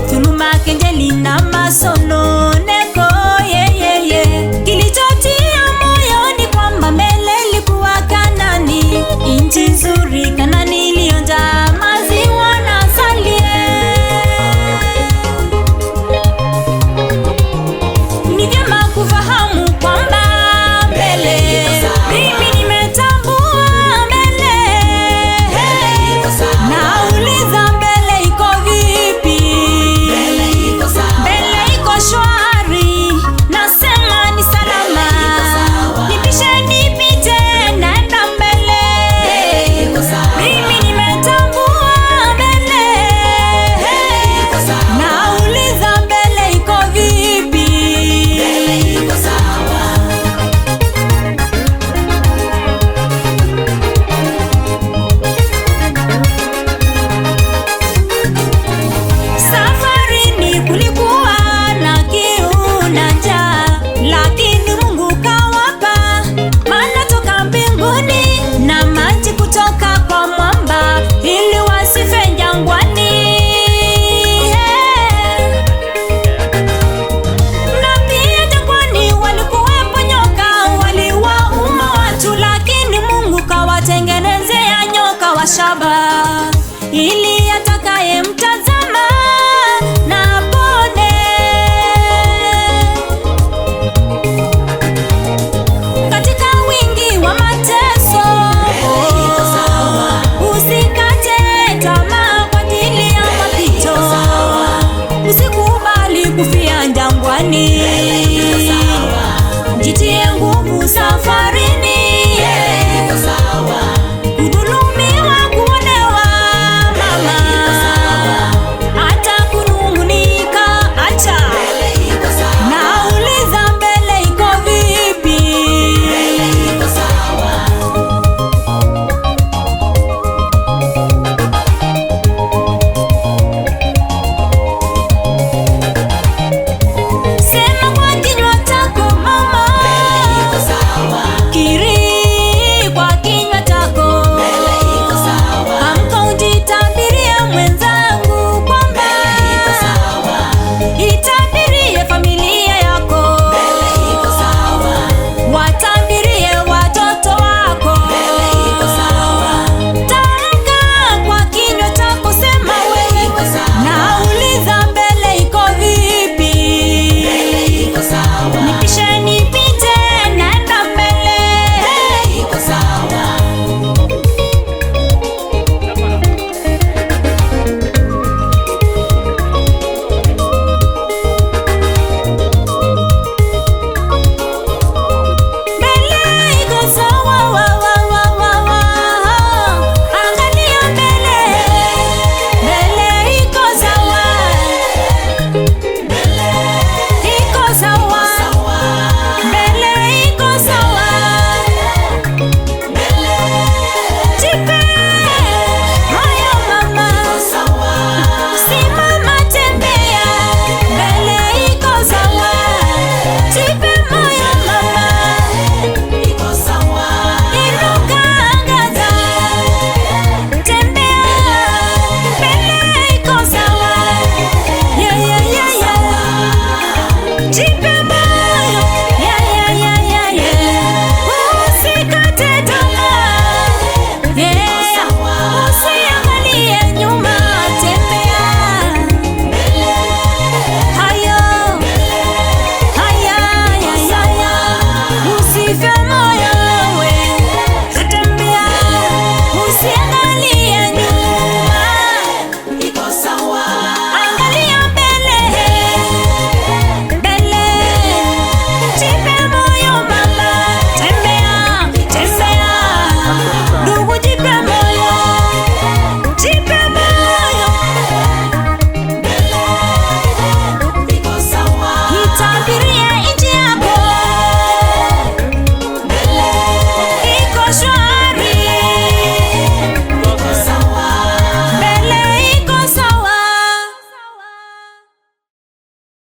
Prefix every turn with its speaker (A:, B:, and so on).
A: Dhuluma, kejeli na masononeko, kilichotia moyoni kwamba mbele ilikuwa Kanaani, nchi nzuri, Kanaani iliyojaa maziwa na asali. Ni vyema kufahamu kwamba mbele, mimi nimetambua mbele. Nauliza mbele iko vipi? Mbele iko shwari, nasema ni salama. Nipishe nipite, naenda mbele. Mimi nimetambua mbele. Nauliza mbele iko vipi? Safarini kulikuwa na kiu na njaa, lakini Mungu kawapa mana toka mbinguni na maji kutoka kwa mwamba, ili wasife jangwani. Na pia jangwani walikuwepo nyoka waliwauma watu, lakini Mungu kawatengenezea nyoka wa shaba ili